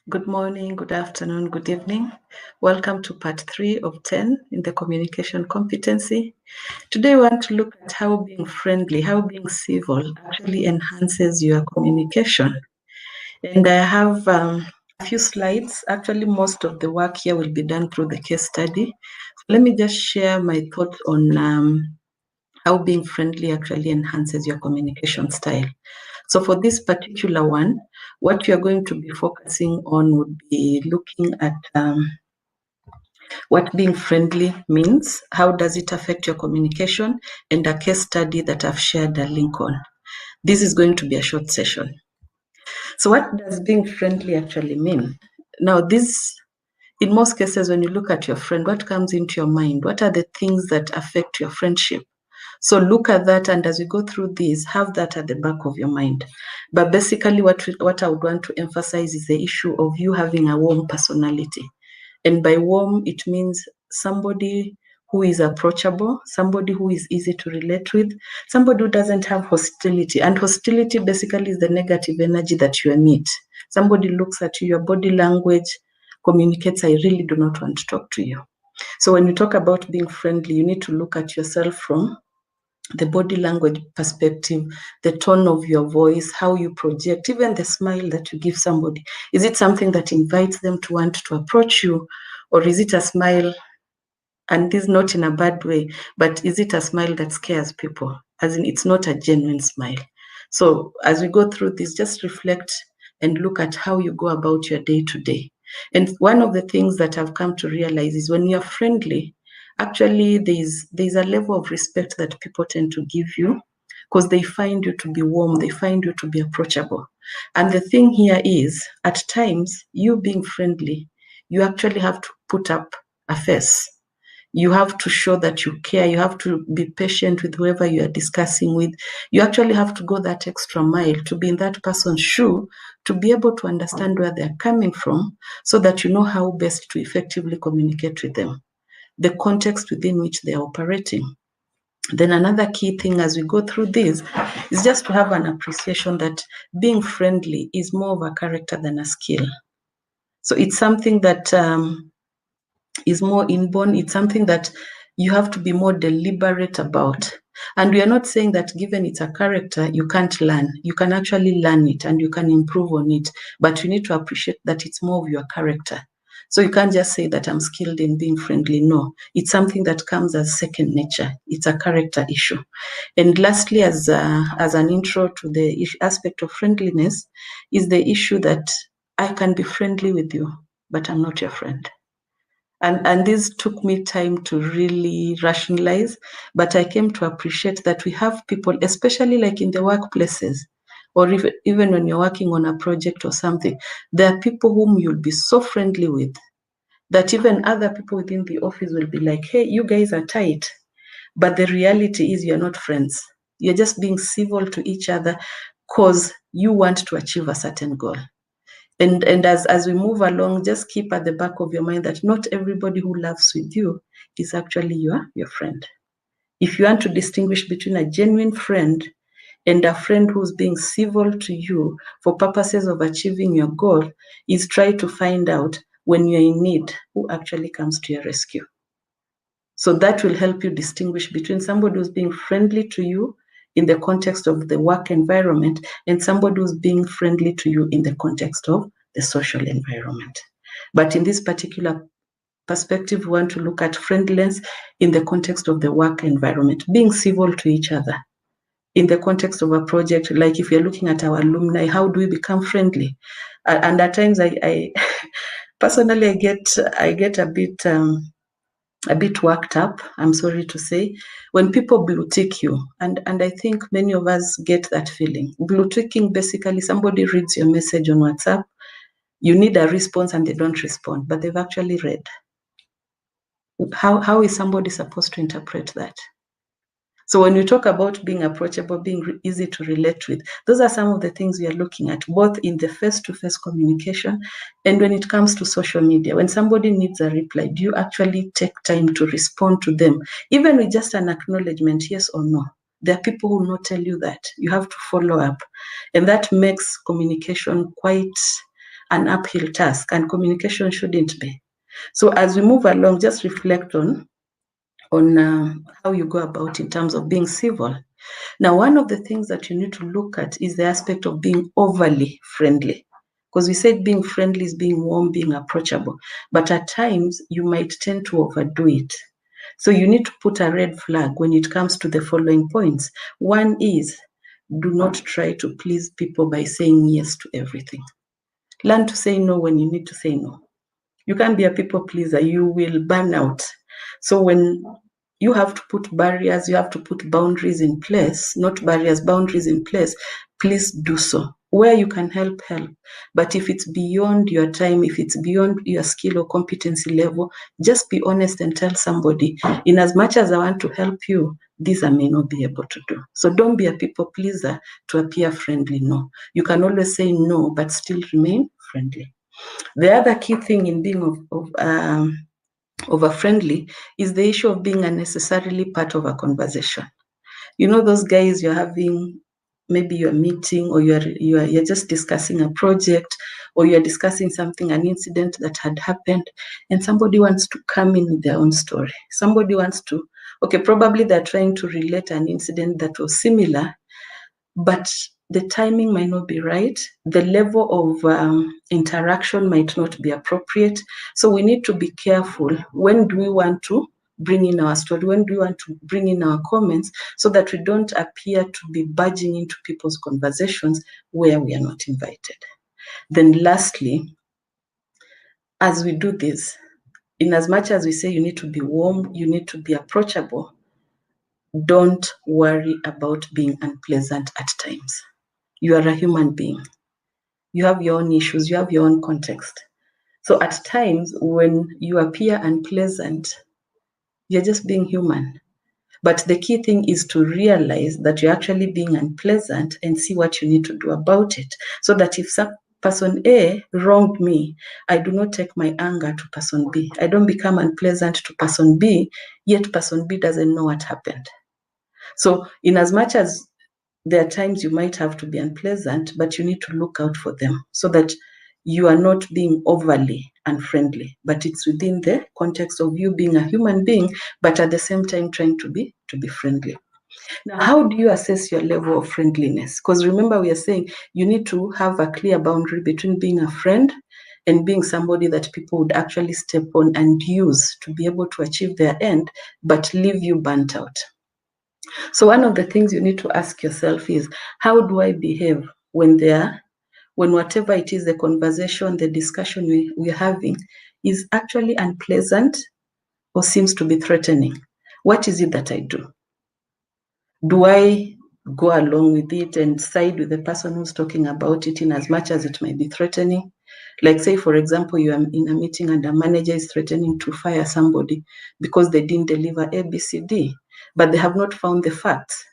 Good morning, good afternoon, good evening. Welcome to part 3 of 10 in the communication competency. Today we want to look at how being friendly, how being civil actually enhances your communication. And I have a few slides. Actually, most of the work here will be done through the case study. Let me just share my thoughts on how being friendly actually enhances your communication style. So for this particular one, what you're going to be focusing on would be looking at what being friendly means, how does it affect your communication, and a case study that I've shared a link on. This is going to be a short session. So what does being friendly actually mean? Now this, in most cases, when you look at your friend, what comes into your mind? What are the things that affect your friendship? So look at that, and as we go through this, have that at the back of your mind. But basically, what I would want to emphasize is the issue of you having a warm personality. And by warm, it means somebody who is approachable, somebody who is easy to relate with, somebody who doesn't have hostility. And hostility basically is the negative energy that you emit. Somebody looks at you, your body language communicates, I really do not want to talk to you. So when you talk about being friendly, you need to look at yourself from the body language perspective, the tone of your voice, how you project, even the smile that you give somebody. Is it something that invites them to want to approach you, or is it a smile, and this not in a bad way, but is it a smile that scares people? As in, it's not a genuine smile. So as we go through this, just reflect and look at how you go about your day to day. And one of the things that I've come to realize is when you're friendly, actually there's a level of respect that people tend to give you because they find you to be warm, they find you to be approachable. And the thing here is, at times, you being friendly, you actually have to put up a face. You have to show that you care. You have to be patient with whoever you are discussing with. You actually have to go that extra mile to be in that person's shoe, to be able to understand where they're coming from, so that you know how best to effectively communicate with them, the context within which they're operating. Then another key thing as we go through this is just to have an appreciation that being friendly is more of a character than a skill. So it's something that is more inborn. It's something that you have to be more deliberate about. And we are not saying that given it's a character, you can't learn. You can actually learn it and you can improve on it. But you need to appreciate that it's more of your character. So you can't just say that I'm skilled in being friendly. No, it's something that comes as second nature. It's a character issue. And lastly, as an intro to the aspect of friendliness, is the issue that I can be friendly with you, but I'm not your friend. And this took me time to really rationalize, but I came to appreciate that we have people, especially like in the workplaces, or even when you're working on a project or something, there are people whom you'll be so friendly with that even other people within the office will be like, hey, you guys are tight. But the reality is you're not friends. You're just being civil to each other because you want to achieve a certain goal. And as we move along, just keep at the back of your mind that not everybody who loves with you is actually your friend. If you want to distinguish between a genuine friend and a friend who's being civil to you for purposes of achieving your goal, is try to find out when you're in need who actually comes to your rescue. So that will help you distinguish between somebody who's being friendly to you in the context of the work environment and somebody who's being friendly to you in the context of the social environment. But in this particular perspective, we want to look at friendliness in the context of the work environment, being civil to each other. In the context of a project, like if you're looking at our alumni, how do we become friendly? And at times, I personally, I get a bit worked up, I'm sorry to say, when people blue tick you. And I think many of us get that feeling. Blue ticking, basically, somebody reads your message on WhatsApp, you need a response and they don't respond, but they've actually read. How is somebody supposed to interpret that? So when we talk about being approachable, being easy to relate with, those are some of the things we are looking at, both in the face-to-face communication and when it comes to social media. When somebody needs a reply, do you actually take time to respond to them, even with just an acknowledgement, yes or no? There are people who will not tell you that. You have to follow up. And that makes communication quite an uphill task, and communication shouldn't be. So as we move along, just reflect on how you go about in terms of being civil. Now, one of the things that you need to look at is the aspect of being overly friendly. Because we said being friendly is being warm, being approachable. But at times, you might tend to overdo it. So you need to put a red flag when it comes to the following points. One is, do not try to please people by saying yes to everything. Learn to say no when you need to say no. You can't be a people pleaser. You will burn out. So when you have to put barriers, you have to put boundaries in place, not barriers, boundaries in place, please do so. Where you can help, help. But if it's beyond your time, if it's beyond your skill or competency level, just be honest and tell somebody, in as much as I want to help you, this I may not be able to do. So don't be a people pleaser to appear friendly. No. You can always say no, but still remain friendly. The other key thing in being over-friendly is the issue of being unnecessarily part of a conversation. You know those guys you're having, maybe you're meeting or you're just discussing a project, or you're discussing something, an incident that had happened, and somebody wants to come in with their own story. Somebody wants to, okay, probably they're trying to relate an incident that was similar, but the timing might not be right. The level of interaction might not be appropriate. So we need to be careful. When do we want to bring in our story? When do we want to bring in our comments, so that we don't appear to be barging into people's conversations where we are not invited? Then lastly, as we do this, in as much as we say you need to be warm, you need to be approachable, don't worry about being unpleasant at times. You are a human being. You have your own issues, you have your own context. So at times when you appear unpleasant, you're just being human. But the key thing is to realize that you're actually being unpleasant and see what you need to do about it. So that if some person A wronged me, I do not take my anger to person B. I don't become unpleasant to person B, yet person B doesn't know what happened. So in as much as there are times you might have to be unpleasant, but you need to look out for them so that you are not being overly unfriendly, but it's within the context of you being a human being, but at the same time trying to be friendly. Now, how do you assess your level of friendliness? Because remember, we are saying you need to have a clear boundary between being a friend and being somebody that people would actually step on and use to be able to achieve their end, but leave you burnt out. So one of the things you need to ask yourself is, how do I behave when whatever it is, the conversation, the discussion we're having is actually unpleasant or seems to be threatening? What is it that I do? Do I go along with it and side with the person who's talking about it in as much as it might be threatening? Like, say, for example, you are in a meeting and a manager is threatening to fire somebody because they didn't deliver A, B, C, D, but they have not found the facts.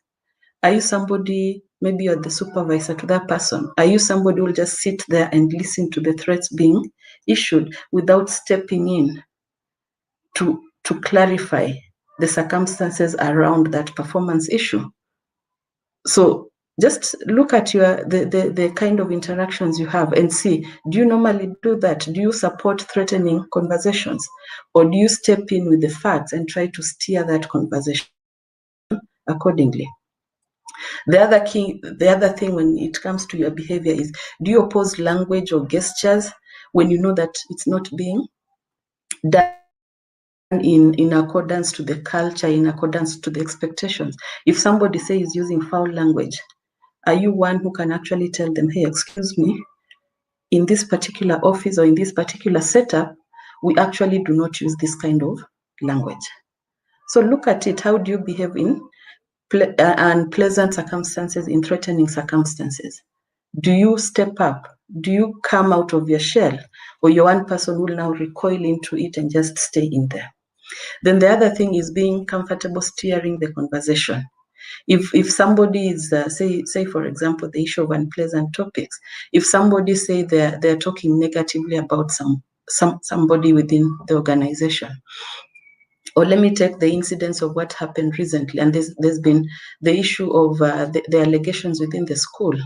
Are you somebody, maybe you're the supervisor to that person, are you somebody who will just sit there and listen to the threats being issued without stepping in to clarify the circumstances around that performance issue? So just look at the kind of interactions you have and see, do you normally do that? Do you support threatening conversations, or do you step in with the facts and try to steer that conversation accordingly? The other thing when it comes to your behavior is, do you oppose language or gestures when you know that it's not being done in accordance to the culture, in accordance to the expectations? If somebody says using foul language, are you one who can actually tell them, hey, excuse me, in this particular office or in this particular setup, we actually do not use this kind of language? So look at it. How do you behave in unpleasant circumstances, in threatening circumstances? Do you step up? Do you come out of your shell? Or you're one person who will now recoil into it and just stay in there? Then the other thing is being comfortable steering the conversation. If somebody is, say for example, the issue of unpleasant topics, if somebody say they're talking negatively about somebody within the organization, Or let me take the incidents of what happened recently. And there's been the issue of the allegations within the school.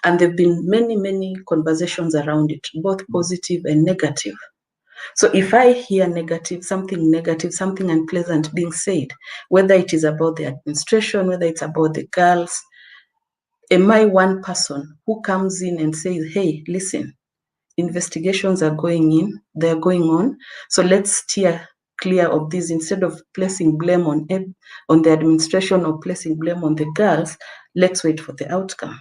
And there have been many conversations around it, both positive and negative. So if I hear negative, something unpleasant being said, whether it is about the administration, whether it's about the girls, am I one person who comes in and says, hey, listen, investigations are they're going on, so let's steer clear of this instead of placing blame on the administration or placing blame on the girls, let's wait for the outcome.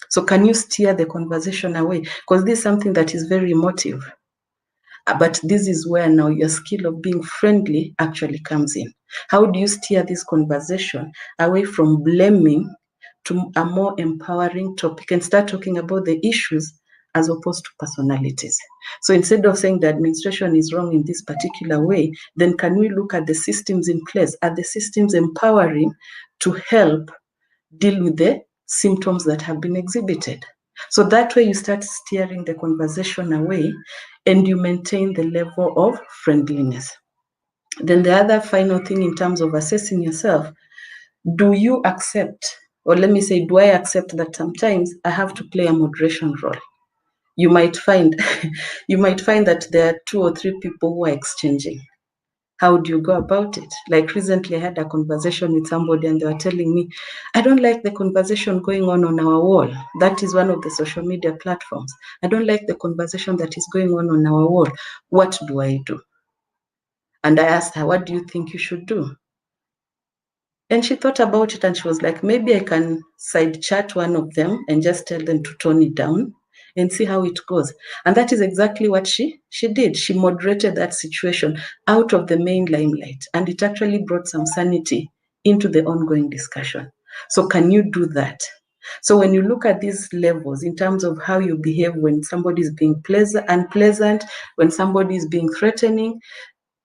So can you steer the conversation away? Because this is something that is very emotive. But this is where now your skill of being friendly actually comes in. How do you steer this conversation away from blaming to a more empowering topic and start talking about the issues as opposed to personalities? So instead of saying the administration is wrong in this particular way, then can we look at the systems in place? Are the systems empowering to help deal with the symptoms that have been exhibited? So that way you start steering the conversation away and you maintain the level of friendliness. Then the other final thing in terms of assessing yourself, do you accept, or let me say, do I accept that sometimes I have to play a moderation role? You might find that there are 2 or 3 people who are exchanging. How do you go about it? Like recently I had a conversation with somebody and they were telling me, I don't like the conversation going on our wall. That is one of the social media platforms. I don't like the conversation that is going on our wall. What do I do? And I asked her, what do you think you should do? And she thought about it and she was like, maybe I can side chat one of them and just tell them to tone it down and see how it goes. And that is exactly what she did. She moderated that situation out of the main limelight, and it actually brought some sanity into the ongoing discussion. So can you do that? So when you look at these levels in terms of how you behave when somebody is being unpleasant, when somebody is being threatening,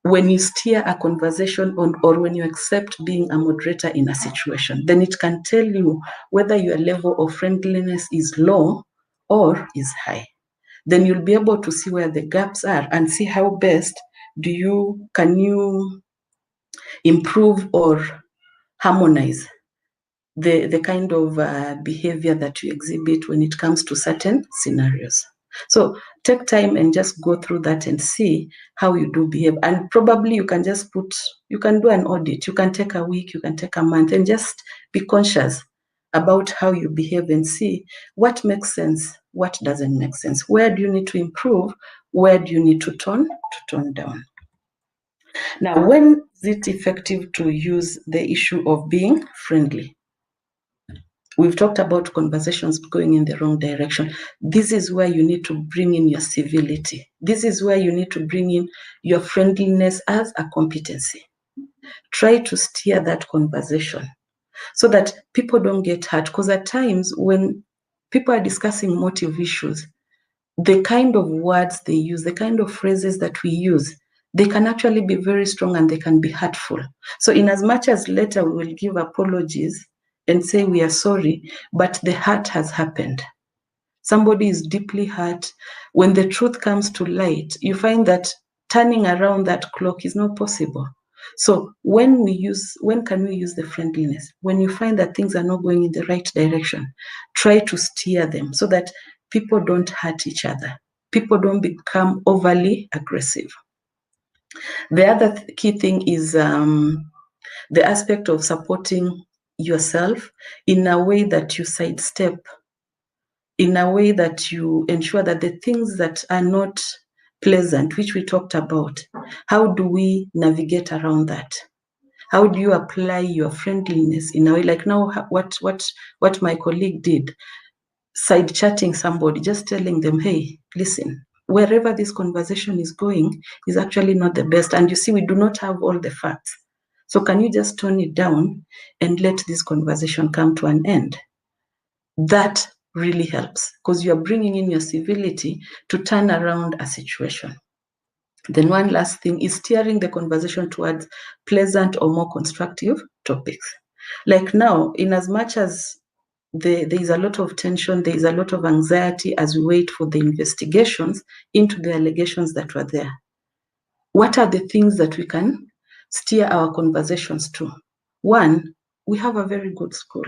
when you steer a conversation on, or when you accept being a moderator in a situation, then it can tell you whether your level of friendliness is low or is high. Then you'll be able to see where the gaps are and see how best can you improve or harmonize the kind of behavior that you exhibit when it comes to certain scenarios. So take time and just go through that and see how you do behave. And probably you can do an audit. You can take a week, you can take a month, and just be conscious about how you behave and see what makes sense, what doesn't make sense. Where do you need to improve? Where do you need to tone down? Now, when is it effective to use the issue of being friendly? We've talked about conversations going in the wrong direction. This is where you need to bring in your civility. This is where you need to bring in your friendliness as a competency. Try to steer that conversation so that people don't get hurt. Because at times when people are discussing motive issues, the kind of words they use, the kind of phrases that we use, they can actually be very strong and they can be hurtful. So in as much as later we will give apologies and say we are sorry, but the hurt has happened. Somebody is deeply hurt. When the truth comes to light, you find that turning around that clock is not possible. So when can we use the friendliness? When you find that things are not going in the right direction, try to steer them so that people don't hurt each other. People don't become overly aggressive. The other key thing is the aspect of supporting yourself in a way that you sidestep, in a way that you ensure that the things that are not pleasant, which we talked about, how do we navigate around that? How do you apply your friendliness in a way like now what my colleague did, side chatting somebody, just telling them, hey, listen, wherever this conversation is going is actually not the best. And you see, we do not have all the facts. So can you just tone it down and let this conversation come to an end? That really helps because you're bringing in your civility to turn around a situation. Then one last thing is steering the conversation towards pleasant or more constructive topics. Like now, in as much as there is a lot of tension, there is a lot of anxiety as we wait for the investigations into the allegations that were there. What are the things that we can steer our conversations to? One, we have a very good school.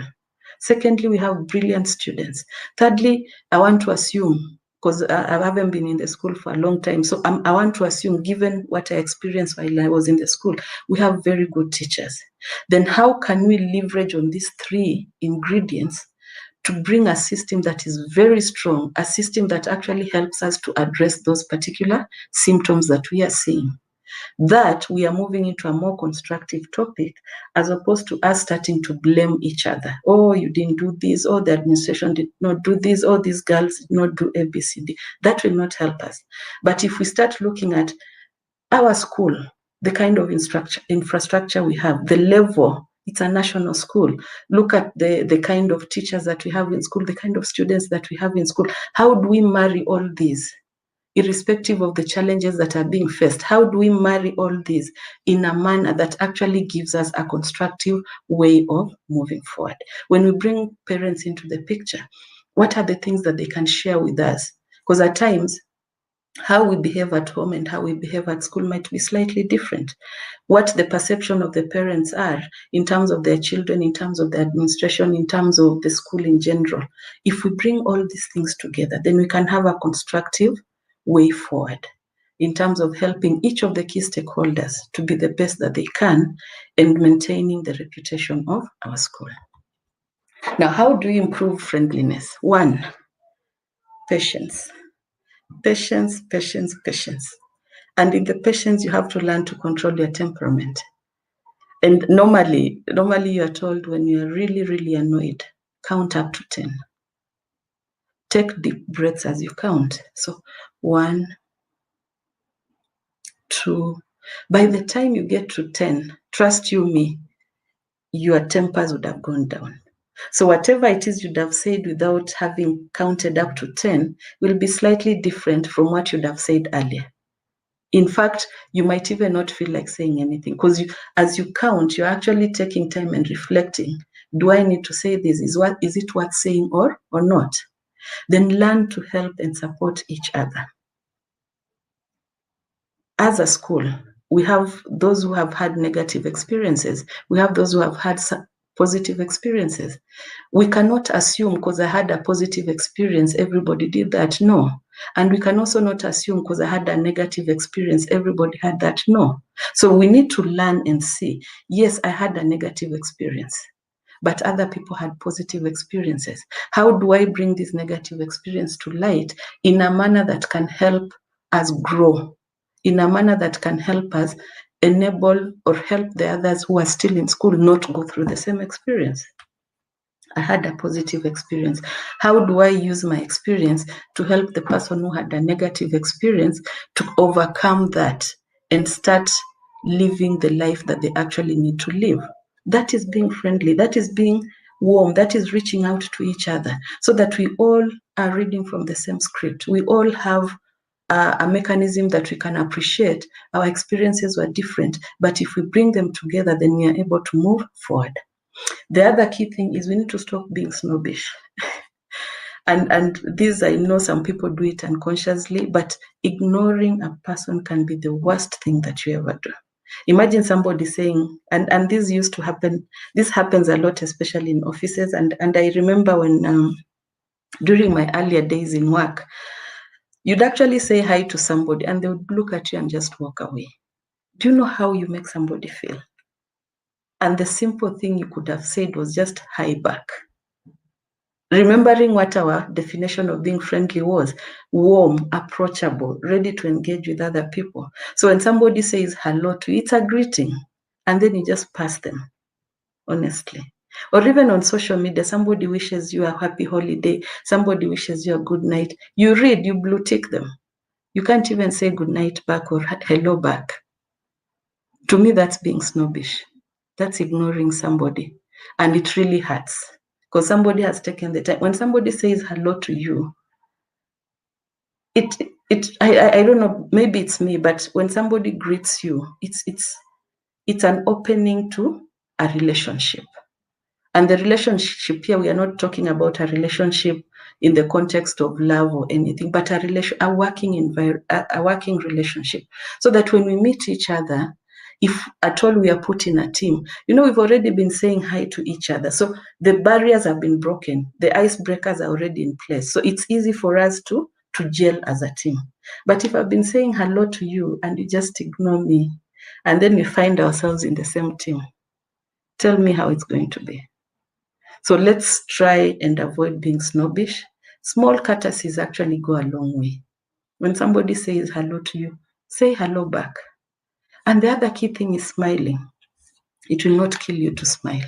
Secondly, we have brilliant students. Thirdly, I want to assume, because I haven't been in the school for a long time, so I want to assume, given what I experienced while I was in the school, we have very good teachers. Then how can we leverage on these three ingredients to bring a system that is very strong, a system that actually helps us to address those particular symptoms that we are seeing? That we are moving into a more constructive topic, as opposed to us starting to blame each other. Oh, you didn't do this, or the administration did not do this, or these girls did not do ABCD. That will not help us. But if we start looking at our school, the kind of infrastructure we have, the level, it's a national school. Look at the kind of teachers that we have in school, the kind of students that we have in school. How do we marry all these, irrespective of the challenges that are being faced? How do we marry all these in a manner that actually gives us a constructive way of moving forward? When we bring parents into the picture, what are the things that they can share with us? Because at times, how we behave at home and how we behave at school might be slightly different. What the perception of the parents are in terms of their children, in terms of the administration, in terms of the school in general. If we bring all these things together, then we can have a constructive way forward in terms of helping each of the key stakeholders to be the best that they can and maintaining the reputation of our school. Now, how do you improve friendliness? One, patience. Patience, patience, patience. And in the patience, you have to learn to control your temperament. And normally you are told when you are really, really annoyed, count up to 10. Take deep breaths as you count. So 1, 2. By the time you get to 10, trust you me, your tempers would have gone down. So whatever it is you'd have said without having counted up to 10 will be slightly different from what you'd have said earlier. In fact, you might even not feel like saying anything, because as you count, you're actually taking time and reflecting. Do I need to say this? Is it worth saying or not? Then learn to help and support each other. As a school, we have those who have had negative experiences. We have those who have had positive experiences. We cannot assume because I had a positive experience, everybody did that. No. And we can also not assume because I had a negative experience, everybody had that. No. So we need to learn and see, yes, I had a negative experience, but other people had positive experiences. How do I bring this negative experience to light in a manner that can help us grow, in a manner that can help us enable or help the others who are still in school not go through the same experience? I had a positive experience. How do I use my experience to help the person who had a negative experience to overcome that and start living the life that they actually need to live? That is being friendly. That is being warm. That is reaching out to each other so that we all are reading from the same script. We all have a mechanism that we can appreciate. Our experiences were different, but if we bring them together, then we are able to move forward. The other key thing is we need to stop being snobbish. And this, I know some people do it unconsciously, but ignoring a person can be the worst thing that you ever do. Imagine somebody saying, and this used to happen, this happens a lot, especially in offices. And I remember when, during my earlier days in work, you'd actually say hi to somebody and they would look at you and just walk away. Do you know how you make somebody feel? And the simple thing you could have said was just hi back. Remembering what our definition of being friendly was: warm, approachable, ready to engage with other people. So when somebody says hello to you, it's a greeting, and then you just pass them, honestly. Or even on social media, somebody wishes you a happy holiday, somebody wishes you a good night. You read, you blue tick them. You can't even say good night back or hello back. To me, that's being snobbish. That's ignoring somebody. And it really hurts because somebody has taken the time. When somebody says hello to you, I don't know, maybe it's me, but when somebody greets you, it's an opening to a relationship. And the relationship here, we are not talking about a relationship in the context of love or anything, but a working relationship. So that when we meet each other, if at all we are put in a team, we've already been saying hi to each other. So the barriers have been broken. The icebreakers are already in place. So it's easy for us to gel as a team. But if I've been saying hello to you and you just ignore me, and then we find ourselves in the same team, tell me how it's going to be. So let's try and avoid being snobbish. Small courtesies actually go a long way. When somebody says hello to you, say hello back. And the other key thing is smiling. It will not kill you to smile.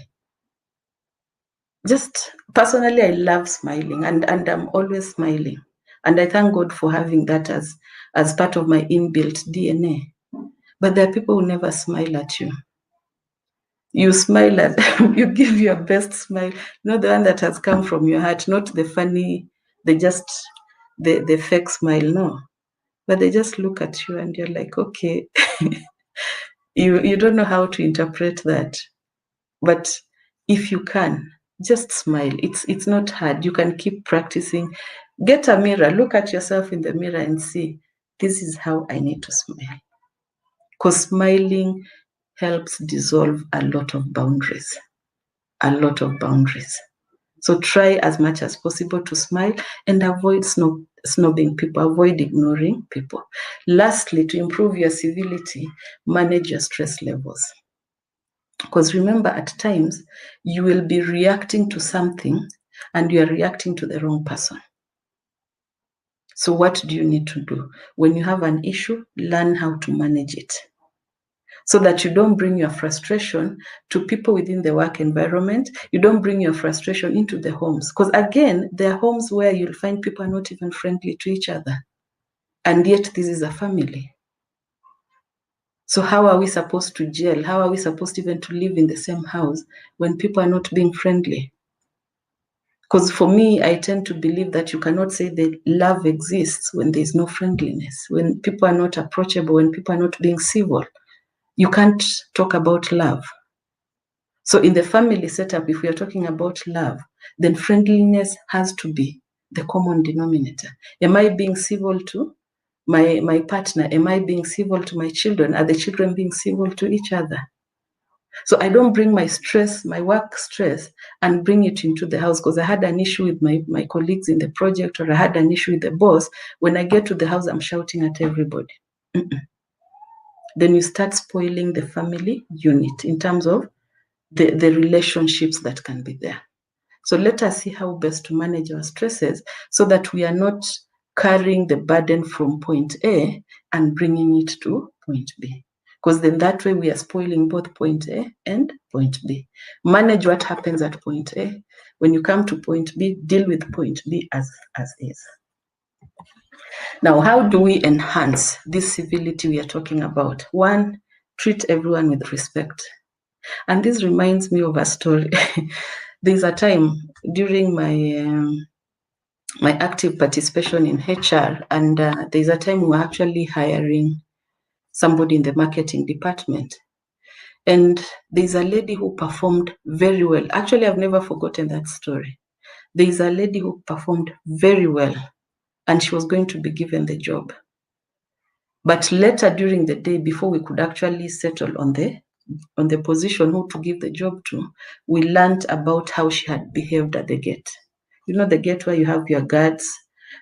Just personally, I love smiling, and I'm always smiling. And I thank God for having that as part of my inbuilt DNA. But there are people who never smile at you. You smile at, you give your best smile, not the one that has come from your heart, not the funny, the fake smile, no. But they just look at you and you're like, okay, you don't know how to interpret that. But if you can, just smile. It's not hard. You can keep practicing. Get a mirror, look at yourself in the mirror and see, this is how I need to smile. Because smiling helps dissolve a lot of boundaries. A lot of boundaries. So try as much as possible to smile and avoid snobbing people, avoid ignoring people. Lastly, to improve your civility, manage your stress levels. Because remember, at times, you will be reacting to something and you are reacting to the wrong person. So what do you need to do? When you have an issue, learn how to manage it, so that you don't bring your frustration to people within the work environment. You don't bring your frustration into the homes. Because again, there are homes where you'll find people are not even friendly to each other. And yet this is a family. So how are we supposed to gel? How are we supposed even to live in the same house when people are not being friendly? Because for me, I tend to believe that you cannot say that love exists when there's no friendliness, when people are not approachable, when people are not being civil. You can't talk about love. So in the family setup, if we are talking about love, then friendliness has to be the common denominator. Am I being civil to my partner? Am I being civil to my children? Are the children being civil to each other? So I don't bring my stress, my work stress, and bring it into the house because I had an issue with my colleagues in the project, or I had an issue with the boss. When I get to the house, I'm shouting at everybody. Then you start spoiling the family unit in terms of the relationships that can be there. So let us see how best to manage our stresses so that we are not carrying the burden from point A and bringing it to point B. Because then that way we are spoiling both point A and point B. Manage what happens at point A. When you come to point B, deal with point B as is. Now, how do we enhance this civility we are talking about? One, treat everyone with respect. And this reminds me of a story. There's a time during my active participation in HR, and there's a time we were actually hiring somebody in the marketing department. And there's a lady who performed very well. Actually, I've never forgotten that story. There's a lady who performed very well, and she was going to be given the job. But later during the day, before we could actually settle on the position who to give the job to, we learned about how she had behaved at the gate. You know, the gate where you have your guards,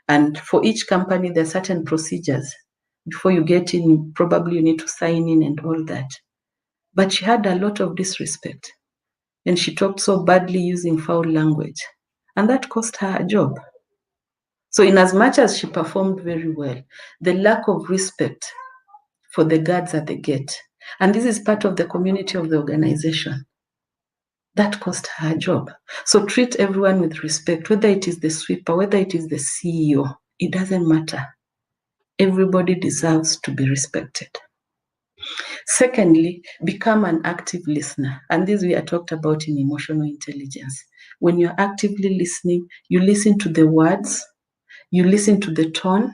and for each company there are certain procedures. Before you get in, probably you need to sign in and all that. But she had a lot of disrespect, and she talked so badly using foul language, and that cost her a job. So in as much as she performed very well, the lack of respect for the guards at the gate, and this is part of the community of the organization, that cost her a job. So treat everyone with respect, whether it is the sweeper, whether it is the CEO, it doesn't matter. Everybody deserves to be respected. Secondly, become an active listener. And this we are talked about in emotional intelligence. When you're actively listening, you listen to the words, you listen to the tone,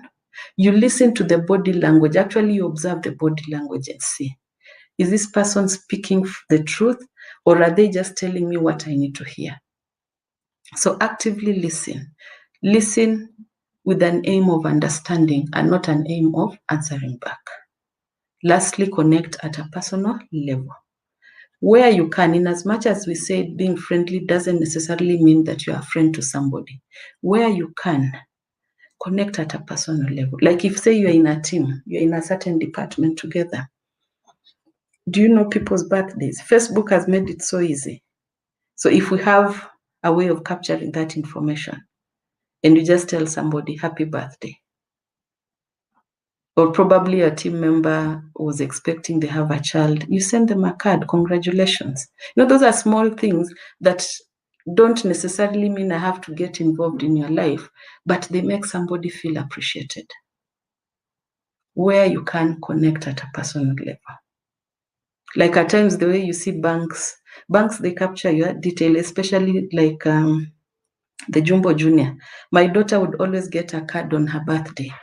you listen to the body language. Actually, you observe the body language and see, is this person speaking the truth, or are they just telling me what I need to hear? So actively listen. Listen with an aim of understanding and not an aim of answering back. Lastly, connect at a personal level. Where you can, in as much as we said being friendly doesn't necessarily mean that you're a friend to somebody. Where you can, connect at a personal level. Like if say you're in a team, you're in a certain department together. Do you know people's birthdays? Facebook has made it so easy. So if we have a way of capturing that information and you just tell somebody happy birthday, or probably a team member was expecting they have a child, you send them a card, congratulations. Those are small things that don't necessarily mean I have to get involved in your life, but they make somebody feel appreciated. Where you can, connect at a personal level. Like at times, the way you see banks, they capture your detail, especially like the Jumbo Junior. My daughter would always get a card on her birthday.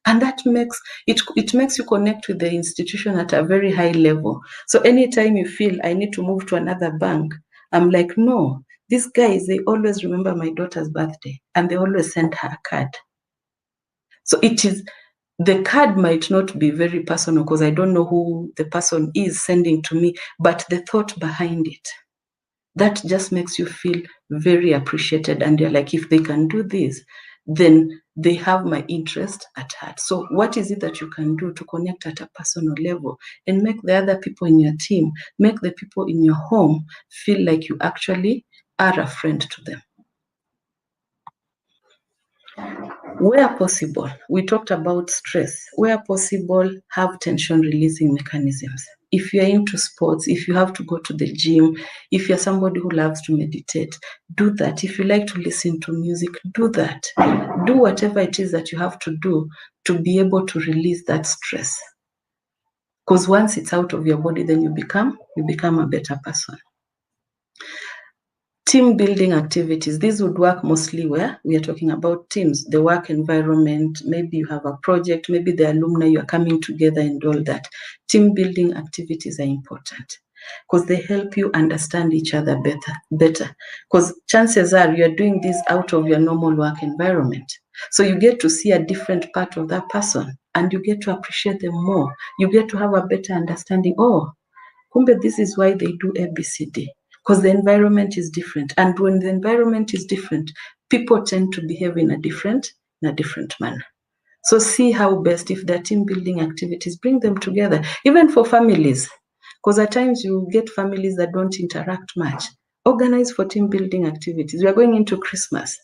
And that makes you connect with the institution at a very high level. So anytime you feel I need to move to another bank, I'm like, no, these guys, they always remember my daughter's birthday and they always send her a card. So the card might not be very personal because I don't know who the person is sending to me, but the thought behind it, that just makes you feel very appreciated. And you're like, if they can do this, then they have my interest at heart. So what is it that you can do to connect at a personal level and make the other people in your team, make the people in your home feel like you actually are a friend to them? Where possible, we talked about stress. Where possible, have tension releasing mechanisms. If you're into sports, if you have to go to the gym, if you're somebody who loves to meditate, do that. If you like to listen to music, do that. Do whatever it is that you have to do to be able to release that stress. Because once it's out of your body, then you become a better person. Team building activities. These would work mostly where we are talking about teams, the work environment. Maybe you have a project, maybe the alumni, you are coming together and all that. Team building activities are important because they help you understand each other better. Because chances are you are doing this out of your normal work environment. So you get to see a different part of that person and you get to appreciate them more. You get to have a better understanding. Oh, kumbe, this is why they do ABCD. Because the environment is different. And when the environment is different, people tend to behave in a different manner. So see how best, if they're team building activities, bring them together, even for families. Because at times you get families that don't interact much. Organize for team building activities. We are going into Christmas.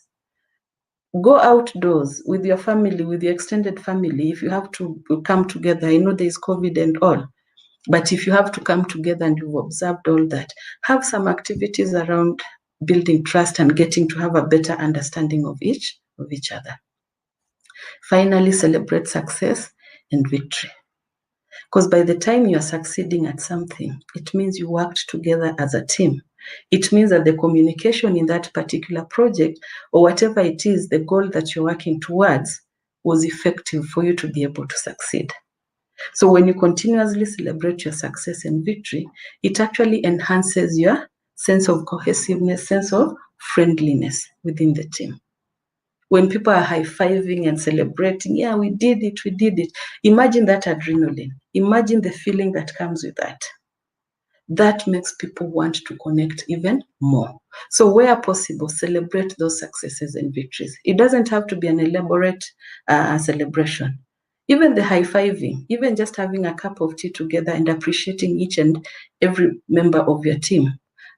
Go outdoors with your family, with your extended family. If you have to come together, I know there's COVID and all. But if you have to come together and you've observed all that, have some activities around building trust and getting to have a better understanding of each other. Finally, celebrate success and victory. Because by the time you are succeeding at something, it means you worked together as a team. It means that the communication in that particular project or whatever it is, the goal that you're working towards was effective for you to be able to succeed. So when you continuously celebrate your success and victory, it actually enhances your sense of cohesiveness, sense of friendliness within the team. When people are high-fiving and celebrating, yeah, we did it. Imagine that adrenaline. Imagine the feeling that comes with that. That makes people want to connect even more. So where possible, celebrate those successes and victories. It doesn't have to be an elaborate celebration. Even the high-fiving, even just having a cup of tea together and appreciating each and every member of your team,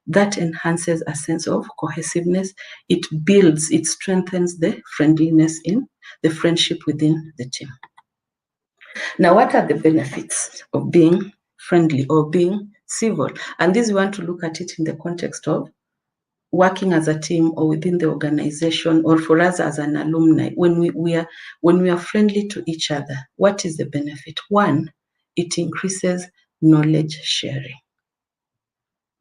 that enhances a sense of cohesiveness. It builds, it strengthens the friendliness in the friendship within the team. Now, what are the benefits of being friendly or being civil? And this, we want to look at it in the context of working as a team or within the organization, or for us as an alumni. When we are friendly to each other, what is the benefit? One, it increases knowledge sharing.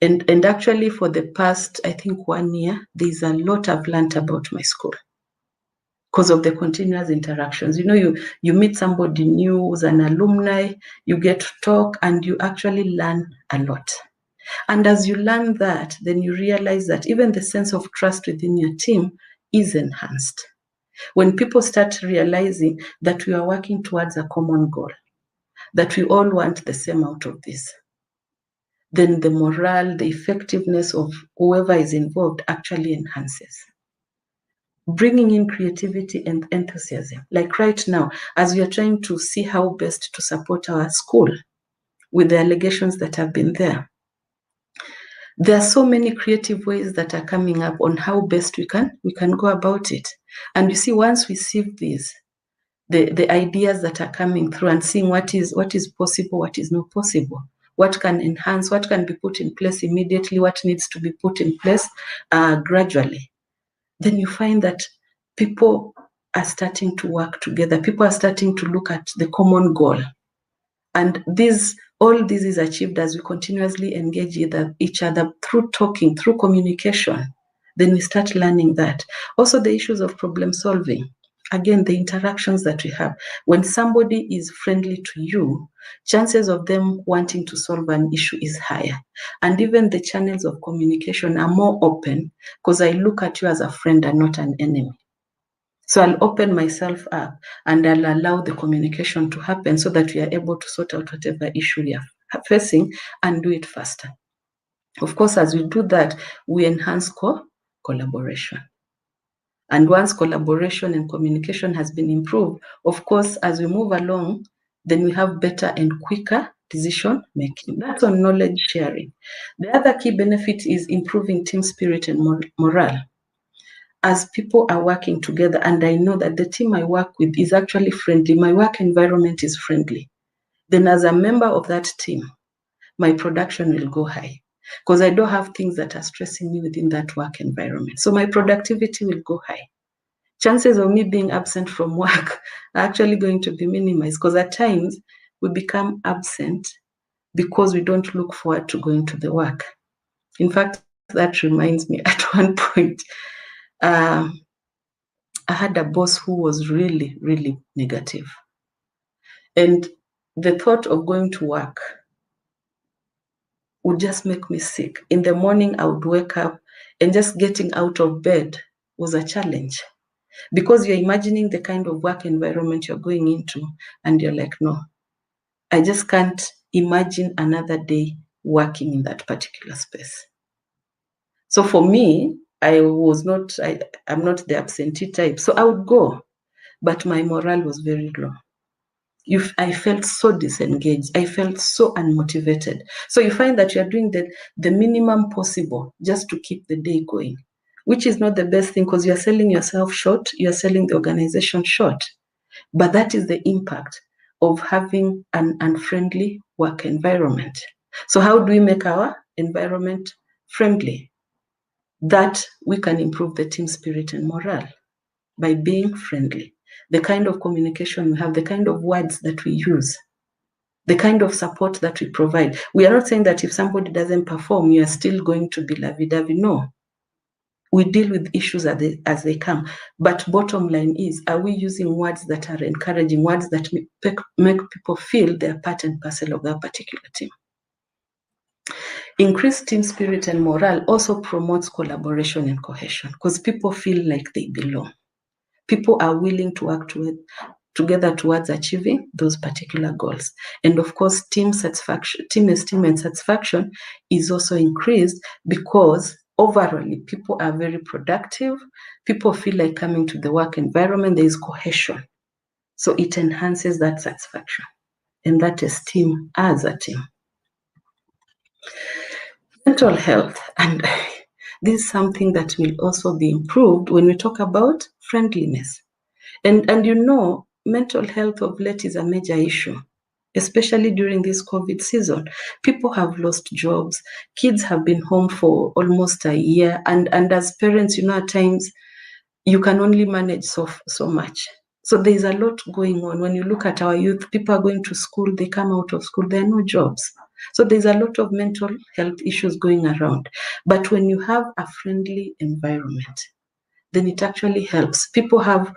And actually for the past, I think 1 year, there's a lot I've learned about my school because of the continuous interactions. You meet somebody new who's an alumni, you get to talk and you actually learn a lot. And as you learn that, then you realize that even the sense of trust within your team is enhanced. When people start realizing that we are working towards a common goal, that we all want the same out of this, then the morale, the effectiveness of whoever is involved actually enhances. Bringing in creativity and enthusiasm. Like right now, as we are trying to see how best to support our school with the allegations that have been there, there are so many creative ways that are coming up on how best we can go about it. And you see, once we sieve these, the ideas that are coming through and seeing what is possible, what is not possible, what can enhance, what can be put in place immediately, what needs to be put in place gradually, then you find that people are starting to work together. People are starting to look at the common goal. And all this is achieved as we continuously engage each other through talking, through communication. Then we start learning that. Also, the issues of problem solving. Again, the interactions that we have. When somebody is friendly to you, chances of them wanting to solve an issue is higher. And even the channels of communication are more open because I look at you as a friend and not an enemy. So I'll open myself up and I'll allow the communication to happen so that we are able to sort out whatever issue we are facing and do it faster. Of course, as we do that, we enhance collaboration. And once collaboration and communication has been improved, of course, as we move along, then we have better and quicker decision making. That's on knowledge sharing. The other key benefit is improving team spirit and morale. As people are working together, and I know that the team I work with is actually friendly, my work environment is friendly, then as a member of that team, my production will go high because I don't have things that are stressing me within that work environment. So my productivity will go high. Chances of me being absent from work are actually going to be minimized because at times we become absent because we don't look forward to going to the work. In fact, that reminds me, at one point, I had a boss who was really, really negative. And the thought of going to work would just make me sick. In the morning, I would wake up and just getting out of bed was a challenge because you're imagining the kind of work environment you're going into and you're like, no, I just can't imagine another day working in that particular space. So for me, I'm not the absentee type. So I would go, but my morale was very low. I felt so disengaged. I felt so unmotivated. So you find that you're doing the minimum possible just to keep the day going, which is not the best thing because you're selling yourself short, you're selling the organization short. But that is the impact of having an unfriendly work environment. So how do we make our environment friendly? That we can improve the team spirit and morale by being friendly. The kind of communication we have, the kind of words that we use, the kind of support that we provide. We are not saying that if somebody doesn't perform, you are still going to be lovey-dovey. No. We deal with issues as they come. But bottom line is, are we using words that are encouraging, words that make people feel they're part and parcel of that particular team? Increased team spirit and morale also promotes collaboration and cohesion because people feel like they belong. People are willing to work together towards achieving those particular goals. And of course, team esteem and satisfaction is also increased because overall, people are very productive. People feel like coming to the work environment, there is cohesion. So it enhances that satisfaction and that esteem as a team. Mental health, and this is something that will also be improved when we talk about friendliness. And mental health of late is a major issue, especially during this COVID season. People have lost jobs. Kids have been home for almost a year. And as parents, at times you can only manage so much. So there's a lot going on. When you look at our youth, people are going to school, they come out of school, there are no jobs. So there's a lot of mental health issues going around. But when you have a friendly environment, then it actually helps. People have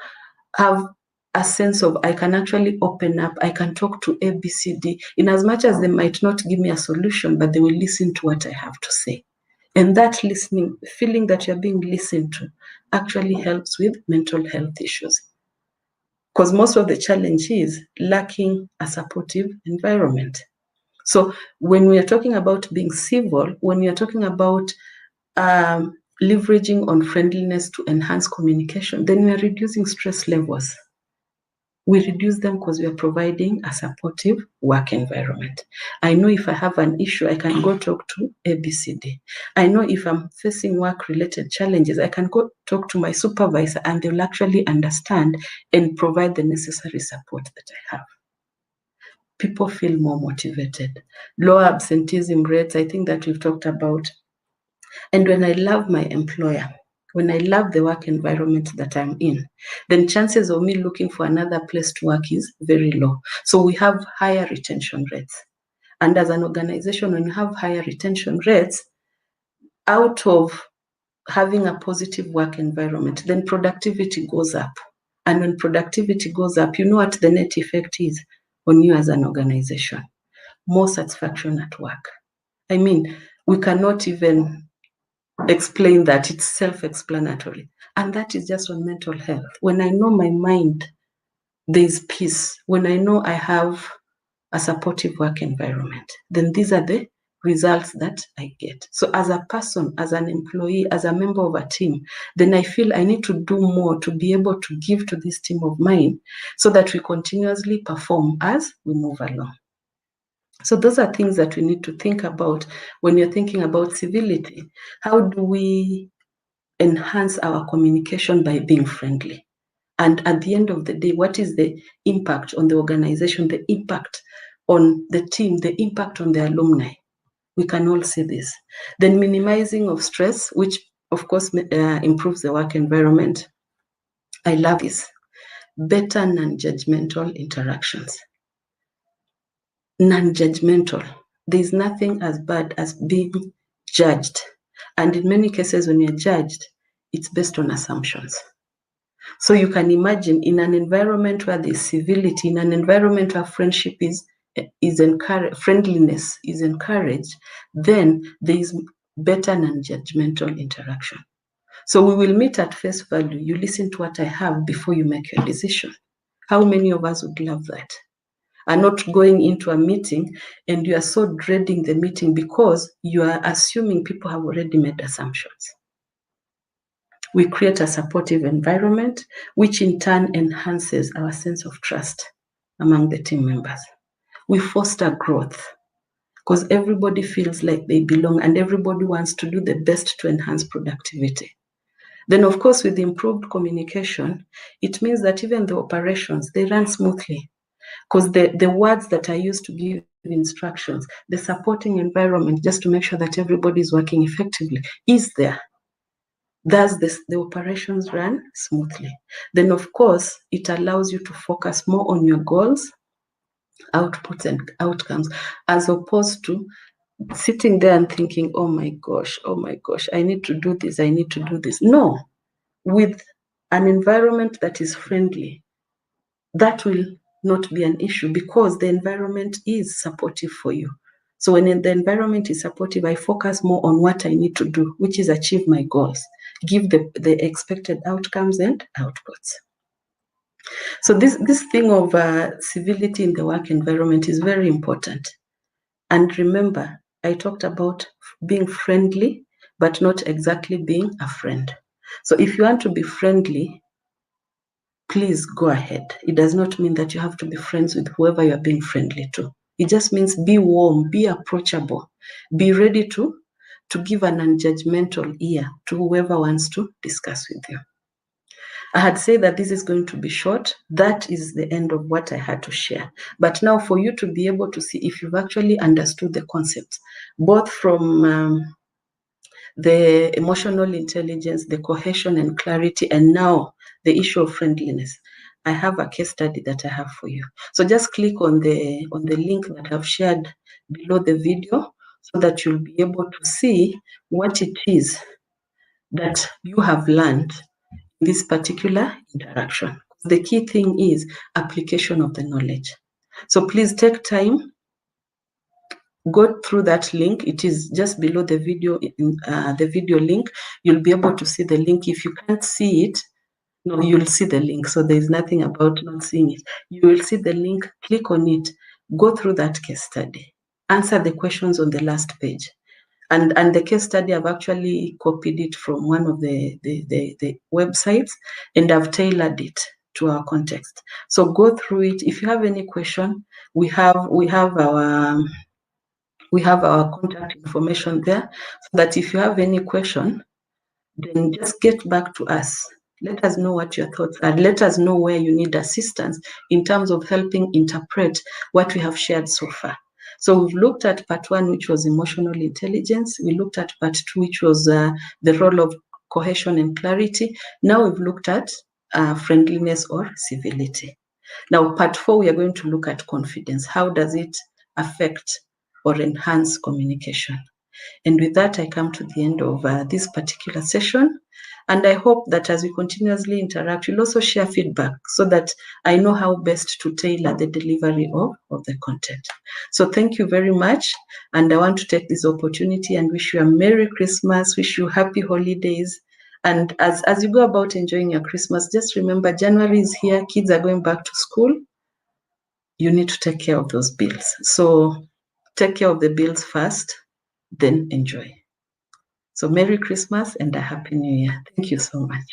a sense of, I can actually open up, I can talk to ABCD, in as much as they might not give me a solution, but they will listen to what I have to say. And that listening, feeling that you're being listened to, actually helps with mental health issues. because most of the challenge is lacking a supportive environment. So when we are talking about being civil, when we are talking about leveraging on friendliness to enhance communication, then we are reducing stress levels. We reduce them because we are providing a supportive work environment. I know if I have an issue, I can go talk to ABCD. I know if I'm facing work-related challenges, I can go talk to my supervisor and they'll actually understand and provide the necessary support that I have. People feel more motivated. Lower absenteeism rates, I think that we've talked about. And when I love my employer, when I love the work environment that I'm in, then chances of me looking for another place to work is very low. So we have higher retention rates. And as an organization, when you have higher retention rates, out of having a positive work environment, then productivity goes up. And when productivity goes up, you know what the net effect is on you as an organization? More satisfaction at work. I mean, we cannot even explain that. It's self-explanatory. And that is just on mental health. When I know my mind, there's peace. When I know I have a supportive work environment, then these are the results that I get. So as a person, as an employee, as a member of a team, then I feel I need to do more to be able to give to this team of mine so that we continuously perform as we move along. So those are things that we need to think about when you're thinking about civility. How do we enhance our communication by being friendly? And at the end of the day, what is the impact on the organization, the impact on the team, the impact on the alumni? We can all see this. Then minimizing of stress, which of course improves the work environment. I love this. Better non-judgmental interactions. Non-judgmental. There's nothing as bad as being judged. And in many cases, when you're judged, it's based on assumptions. So you can imagine in an environment where there's civility, in an environment where friendship is encouraged, friendliness is encouraged, then there is better non-judgmental interaction. So we will meet at face value. You listen to what I have before you make your decision. How many of us would love that? And not going into a meeting and you are so dreading the meeting because you are assuming people have already made assumptions. We create a supportive environment, which in turn enhances our sense of trust among the team members. We foster growth because everybody feels like they belong and everybody wants to do the best to enhance productivity. Then, of course, with improved communication, it means that even the operations, they run smoothly. Because the words that I use to give instructions, the supporting environment, just to make sure that everybody is working effectively, is there. Thus, the operations run smoothly. Then, of course, it allows you to focus more on your goals, outputs, and outcomes, as opposed to sitting there and thinking, oh my gosh, I need to do this, I need to do this. No, with an environment that is friendly, that will not be an issue because the environment is supportive for you. So when the environment is supportive, I focus more on what I need to do, which is achieve my goals, give the expected outcomes and outputs. So this thing of civility in the work environment is very important. And remember, I talked about being friendly, but not exactly being a friend. So if you want to be friendly, please go ahead. It does not mean that you have to be friends with whoever you're being friendly to. It just means be warm, be approachable, be ready to give an unjudgmental ear to whoever wants to discuss with you. I had said that this is going to be short. That is the end of what I had to share. But now for you to be able to see if you've actually understood the concepts, both from the emotional intelligence, the cohesion and clarity, and now the issue of friendliness, I have a case study that I have for you. So just click on the link that I've shared below the video so that you'll be able to see what it is that you have learned in this particular interaction. The key thing is application of the knowledge. So please take time, go through that link. It is just below the video link. You'll be able to see the link. If you can't see it, No, you'll see the link. So there's nothing about not seeing it. You will see the link, click on it, go through that case study, answer the questions on the last page. And the case study, I've actually copied it from one of the websites, and I've tailored it to our context. So go through it. If you have any question, we have our contact information there, so that if you have any question, then just get back to us. Let us know what your thoughts are. Let us know where you need assistance in terms of helping interpret what we have shared so far. So we've looked at part 1, which was emotional intelligence. We looked at part 2, which was the role of cohesion and clarity. Now we've looked at friendliness or civility. Now, part 4, we are going to look at confidence. How does it affect or enhance communication? And with that, I come to the end of this particular session. And I hope that as we continuously interact, you'll also share feedback so that I know how best to tailor the delivery of the content. So thank you very much. And I want to take this opportunity and wish you a Merry Christmas, wish you happy holidays. And as you go about enjoying your Christmas, just remember January is here, kids are going back to school. You need to take care of those bills. So take care of the bills first, then enjoy. So Merry Christmas and a Happy New Year. Thank you so much.